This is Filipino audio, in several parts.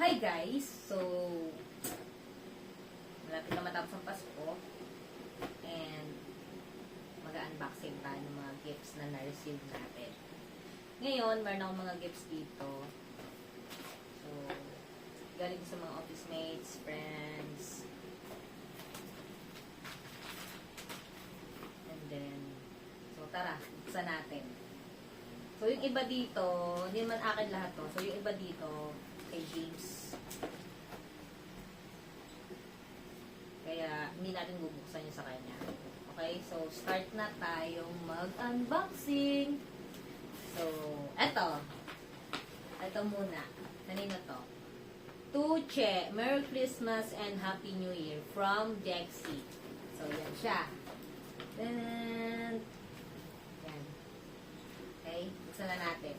Hi guys! So, malapit na matapos ang Pasko. And, mag-unboxing tayo ng mga gifts na na-receive natin. Ngayon, meron akong mga gifts dito. So, galing sa mga office mates, friends. And then, so tara, buksan natin. So, yung iba dito, hindi naman akin lahat to. So, yung iba dito, kay James. Kaya, hindi natin bubuksan yun sa kanya. Okay? So, start na tayong mag-unboxing. So, eto. Eto muna. Kanino to? Tuche, Merry Christmas and Happy New Year from Dexy. So, yan siya. Then, yan. Okay? Buksan na natin.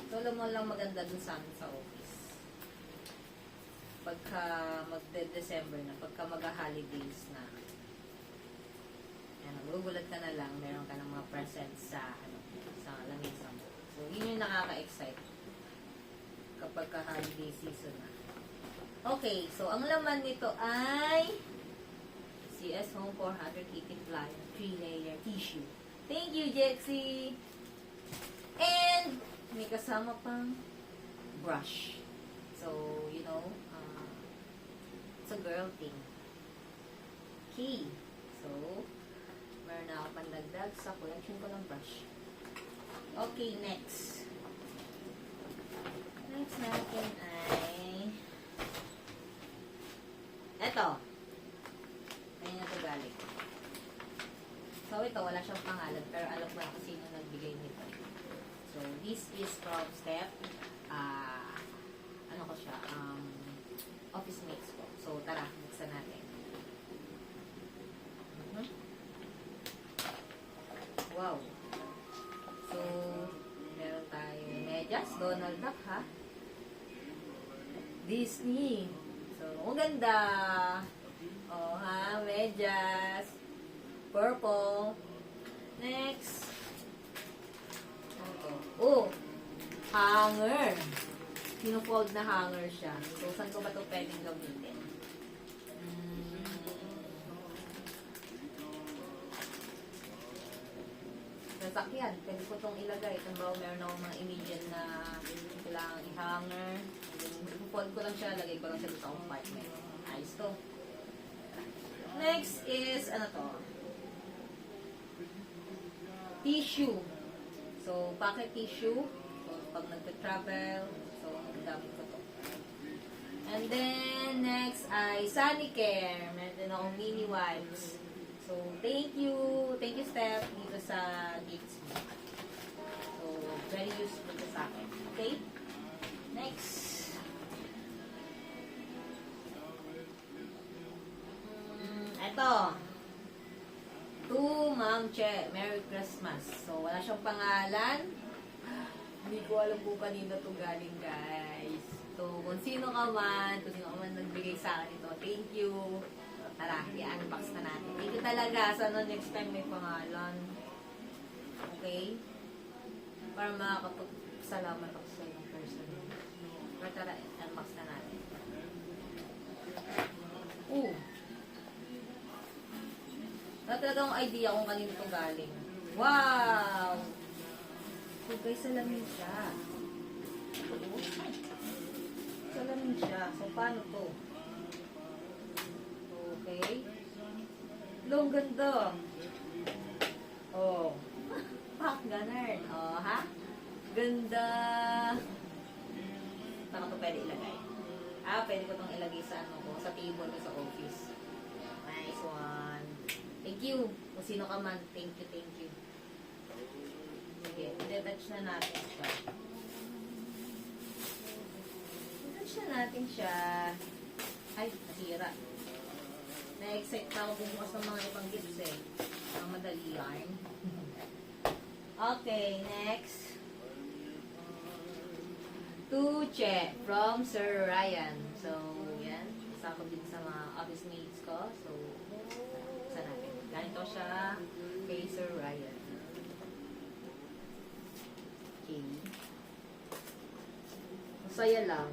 So, alam mo lang maganda dun sa amin sa office. Pagka magde-December na, pagka mag-holidays na, yan, magugulat ka na lang, meron ka ng mga presents sa, sa lamesa mo. So, yun yung nakaka-excite kapag ka-holiday season na. Okay, so, ang laman nito ay CS Home 480 Fly 3-layer tissue. Thank you, Jexy! And, may kasama pang brush. So, you know, it's a girl thing. Okay. So, meron na ako pandagdag sa collection ko ng brush. Okay, next. Next natin ay eto. Ayun na ito galing. So, ito, wala siyang pangalan, pero alam ko na kung sino nagbigay nito. So, this is from Step. Ano ko siya? Office mates ko. So, tara, buksan natin. Wow. So, meron tayo medyas. Donald Duck, ha? Disney. So, ang ganda. Oh, ha? Medyas. Purple. Next. Oh, hanger. Sino-fold na hanger siya. So, saan ko ba ito pwedeng gamitin? Sasakyan. Pwede ko itong ilagay. Kung ba meron ako mga immediate na kailangang i-hanger. Ipo-fold ko lang siya. Lagay ko lang siya sa compartment. Ayos to. Next is, ano to? Tissue. So, pocket tissue. So, pag nagpe-travel, so, gamit ko to. And then, next ay Sanicare. Meron din akong mini wipes. So, thank you. Thank you, Steph, dito sa gifts mo. So, very useful to sa akin. Okay? Next. Eto. To Ma'am Che, Merry Christmas. So, wala siyang pangalan. Hindi ko alam kung kanino to galing, guys. So, kung sino ka man nagbigay sa akin ito, thank you. Tara, i-unbox na natin. Thank you talaga. Sana next time may pangalan. Okay? Para makakapag-salamat ako sa yung person. Pero tara, i-unbox na natin. Wala talagang idea kung kanino ito galing. Wow! So guys, salamin siya. Salamin siya. So paano to? Okay. Long ganda. Oh. Ganun. Oh, ha? Ganda. Saan ko pwede ilagay? Pwede ko itong ilagay sa ano ko, sa table ko sa office. Nice one. Thank you. Kung sino ka man, thank you, thank you. Sige, i-detach na natin siya. I-detach na natin siya. Ay, nasira. Na-excite pa ako bumukas ng mga ibang gifts eh. Ang madali yarn. Okay, next. Tuche from Sir Ryan. So, yan. Kasama din sa mga office mates ko. So, sa natin. Ganito siya kay Sir Ryan. Okay. Masaya lang.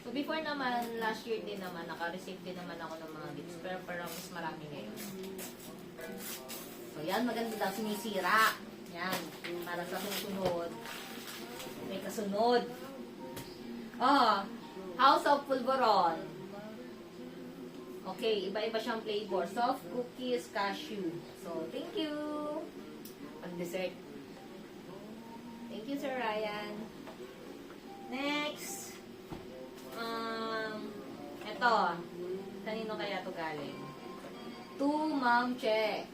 So, before naman, last year din naman, naka-receive din naman ako ng mga gifts. Pero parang mas marami ngayon. So, yan. Maganda daw. Sinisira. Yan. Para sa susunod. May kasunod. Oh, House of Pulveron. Okay, iba-iba siyang flavor. Soft cookies, cashew. So, thank you. Pag-dessert. Thank you, Sir Ryan. Next. Ito. Kanino kaya to galing? To Ma'am Che.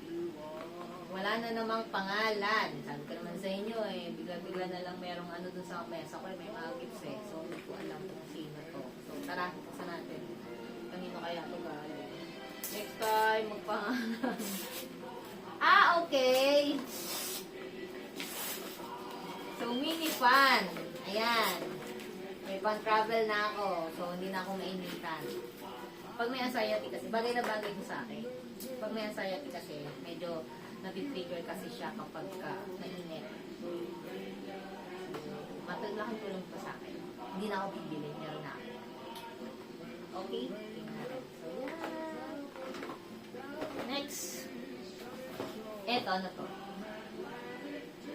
Wala na namang pangalan. Sabi ko naman sa inyo eh, bigla-bigla na lang merong ano dun sa mesa ko, may mga gifts eh. So, hindi ko alam kung sino to. So, tara, buksan natin. Kanino kaya to galing? Next time, magpangalan. Okay. So, mini fan. Ayan. May pang-travel na ako. So, hindi na ako mainitan. Pag may anxiety kasi, bagay na bagay ko sa akin. Pag may anxiety kasi, medyo nabitrigger kasi siya kapag mainit. Matalaking tulong pa sa akin. Hindi na ako bibili. Meron na ako. Okay? So, yan. Next. Eto, ano to?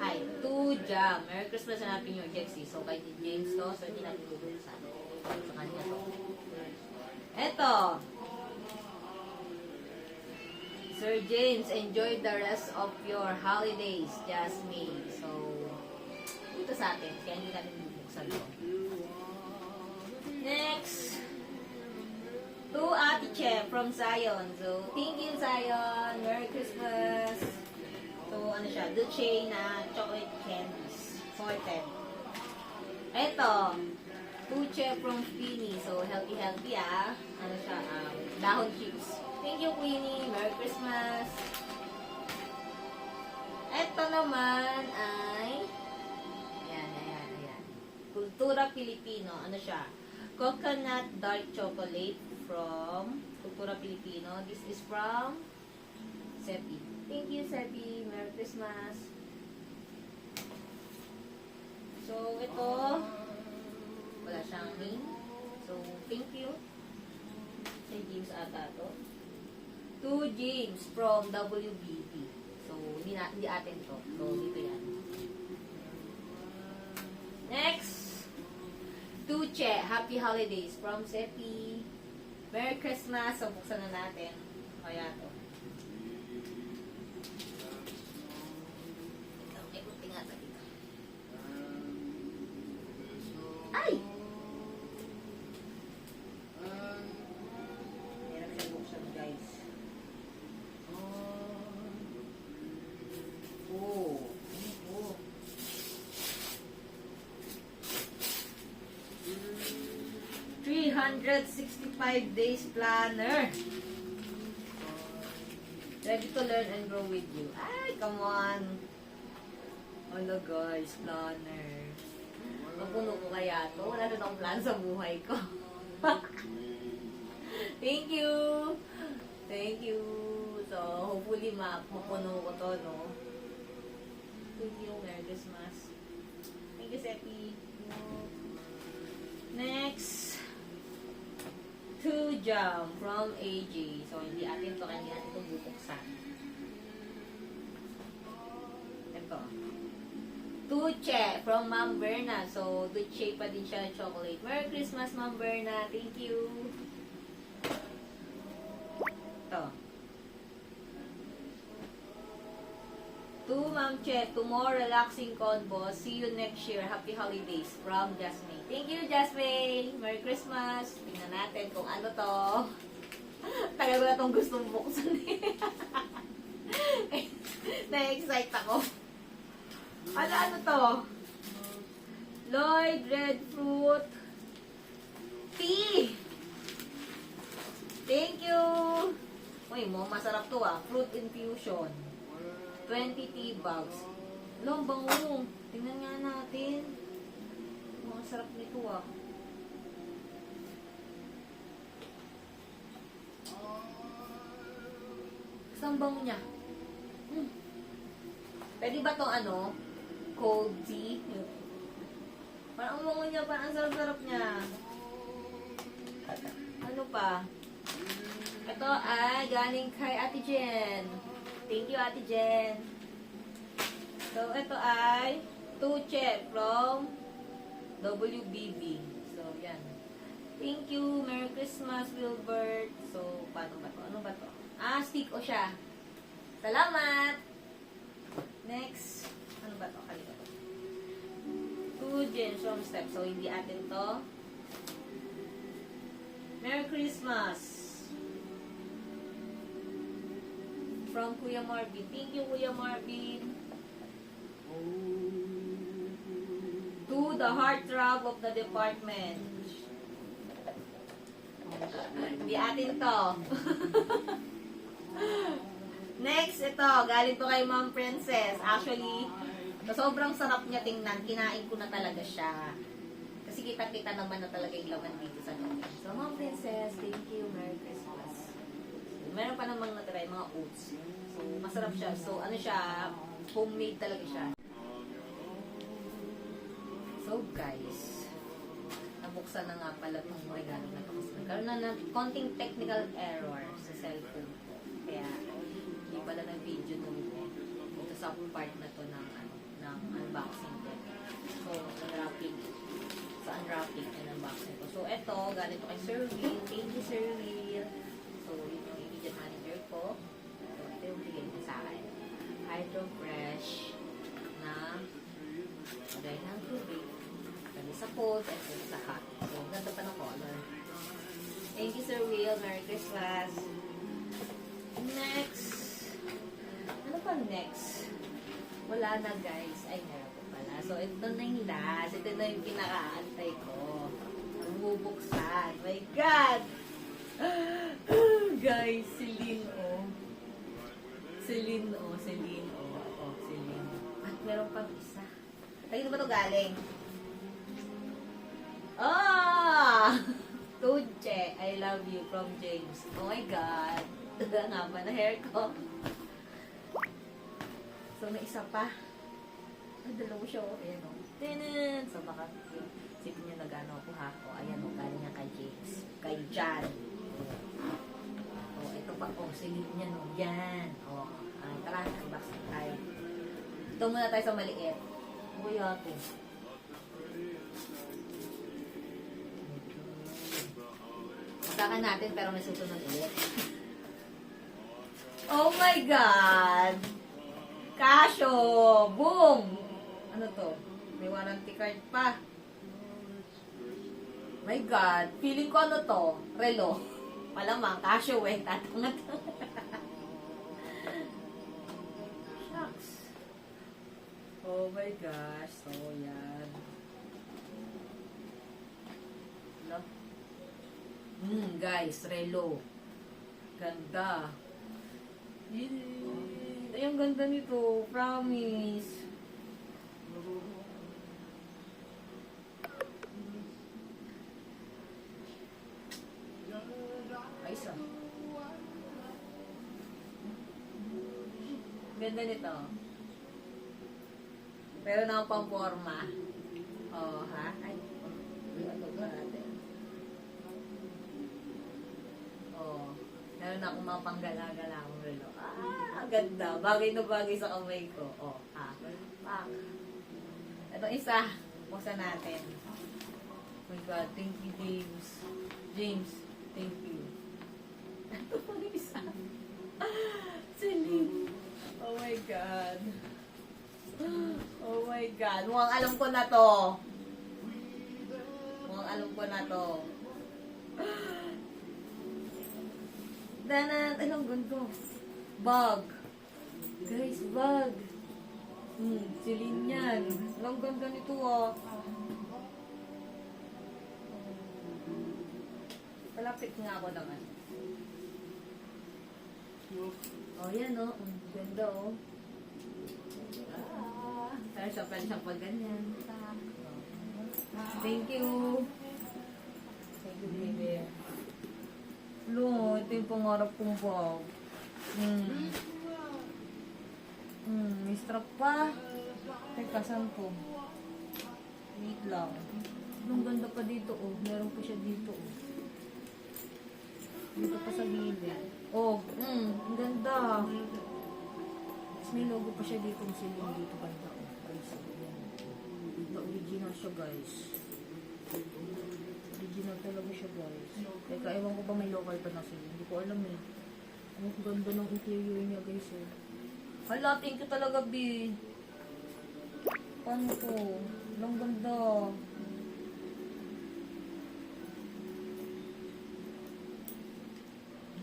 Hi, to Jam. Merry Christmas and Happy New Year, Jexy. So, kay James to, so hindi natin bubuksan. Sa kanya to. Eto. Sir James, enjoy the rest of your holidays, Jasmine. So, ito sa atin, kaya hindi natin bubuksan to. Next. To Ate Che from Zion. So, thank you, Zion. Merry Christmas. So, ano siya? Dulce na chocolate candies. Sorted. Eto. Tuche from Queenie. So, healthy ah. Ano siya? Dahon chips. Thank you, Queenie. Merry Christmas. Eto naman ay ayan. Kultura Pilipino. Ano siya? Coconut dark chocolate from Kultura Pilipino. This is from Sepi. Thank you, Sepi. Merry Christmas. So, ito, wala siyang name. So, thank you. Kay James ata to. To James from WBP. So, hindi atin to. So, dito yan. Next. To Che. Happy Holidays from Sepi. Merry Christmas. So, buksan na natin. Kaya to. Ay! Hirap siya buksan, guys. Oh. 365 days planner. Ready to learn and grow with you. Ay, come on. Ano guys, planner. Mapuno ko kaya to. Wala na akong plan sa buhay ko. Thank you. Thank you. So, hopefully mapuno ko to, no? Thank you. Merry Christmas. Thank you, Sepi. Next. To Jam from AJ. So, hindi atin to. Kaya hindi natin ito bubuksan. Ito. Tuche from Ma'am Berna. So, Tuche pa din siya chocolate. Merry Christmas, Ma'am Berna. Thank you. Ito. To Ma'am Che, to more relaxing convo. See you next year. Happy holidays from Jasmine. Thank you, Jasmine. Merry Christmas. Tingnan natin kung ano to. Tagal ko na itong gustong buksan eh. Na-excite ako. Ano to? Lloyd Red Fruit Tea. Thank you. Uy, masarap to ah. Fruit infusion. 20 tea bags. Alam, bango. Tingnan nga natin. Masarap nito ah. Saan bango niya? Pwede ba tong ano? Cold tea? Parang ang bango niya, parang ang sarap-sarap niya. Ano pa? Ito ay galing kay Ate Jen. Thank you, Ate Jen. So, ito ay Tuche from WBB. So, yan. Thank you. Merry Christmas, Wilbert. So, paano ba to? Ano ba to? Ah, stick o siya. Salamat! Next. Ano ba to? Kalita to. 2 Gens from Step. So, hindi atin to. Merry Christmas! From Kuya Marvin. Thank you, Kuya Marvin. To the heartthrob of the department. Hindi atin to. Next, ito. Galing to kay Ma'am Princess. Actually, sobrang sarap niya tingnan. Kinain ko na talaga siya. Kasi kita-kita naman na talaga yung laman dito sa loob. So, Ma'am Princess, thank you. Merry Christmas. So, meron pa namang natry, mga oats. So, masarap siya. So, ano siya, homemade talaga siya. So, guys, nabuksan na nga pala itong regalo na ito. Kasi nagkaroon na ng konting technical error sa cellphone ko. Kaya, hindi pala ng video dito sa part na to ng, ng unboxing ko. So, unwrapping and unboxing ko. So, ito, galing ito kay Sir Will. Thank you, Sir Will. So, yun yung immediate manager ko. So, ito yung bigay niya sa akin. Hydro Fresh na lagay ng tubig. Lagay sa cold at lagay sa hot. So, ganda pa ng color. Thank you, Sir Will. Merry Christmas. Next. Ano pa next? Wala na, guys. Ay, meron ko pala. So, ito na yung last. Ito na yung pinakaantay ko. Ang bubuksan. My God! Guys, Celine, oh. Celine, oh. Celine, oh. Oh, Celine. At meron pang isa. Kanino ba ito galing? Ah! Tuche, I love you from James. Oh my God. Ang haba na hair ko. So, may isa pa. Ay, dalawa siya, oh. Ayan, oh. Tinan! So, baka sipin niyo nag-ano ako, ha? O, ayan, oh. Galing niya kay James. Kay Jan. Oh, ito pa, oh. Silip niya, no. Yan. Oh. Ay, tara, unbox na tayo. Ito muna tayo sa maliit. Uy, ate. Masakan natin, pero may susunod ulit. Oh my God! Casio! Boom! Ano to? May warranty card pa. My God! Feeling ko ano to? Relo. Malamang, Casio eh. Tatangat. Shucks. Oh my gosh. So, yan. Ano? Guys, relo. Ganda. Ay, ang ganda nito. Promise. Ay, isa. Ganda nito. Pero na pang forma. Oh, ha? Ay, ito ba natin? Oh. Meron na akong mga panggala-gala akong relo. Ah, ganda. Bagay na bagay sa kamay ko. Oh, ha. Pak. Ito isa. Buksan natin. Oh my God. Thank you, James. James, thank you. Ito pa rin isa. Celine. Oh my God. Oh my God. Mukhang alam ko na to. Mukhang alam ko na to. Danan, anong ganito? Bag. Guys, bag. Celine yan. Anong ganda nito, oh. Palapit nga ako naman. Oh, yan, oh. Ganda, oh. Pero siya pala siyang pag ganyan. Thank you. Thank you, baby. Ito yung pangarap kong bag. May strap pa. Teka, saan to? Wait lang. Ang ganda pa dito, oh. Meron pa siya dito, oh. Dito pa sa gilid. Oh, ang ganda. Tapos may logo pa siya dito. Kasi yung dito banda, oh. Guys, ayan. The original siya, guys. Original talaga siya, guys. Teka, ewan ko ba may local pa na sila. Hindi ko alam, eh. Ang ganda ng interior niya, guys, eh. Hala, thank you talaga, B. Paano to? Ang ganda.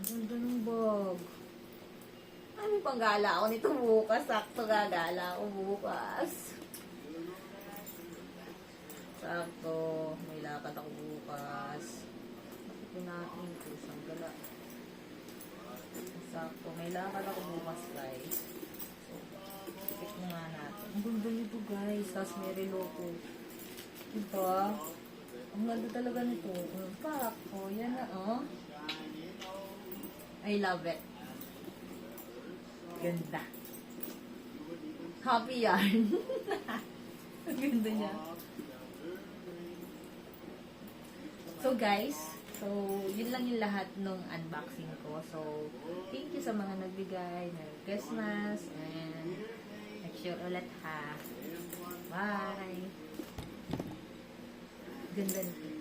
Ang ganda ng bag. Ay, may panggala ako nito bukas. Sakto gagala ako bukas. Sakto. May lakad ako bukas. Bakit ko natin ito? Isang gala. Sakto. May lakad ako bukas, guys. So, check mo nga natin. Ang ganda nito, guys. Tapos may relo ko. Diba? Ang ganda talaga nito. Pak. O, yan na, oh. I love it. Ganda. Happy yarn. Ang ganda niya. So guys, yun lang yung lahat nung unboxing ko. So, thank you sa mga nagbigay. Merry Christmas. And make sure ulit ha. Bye. Ganda nito.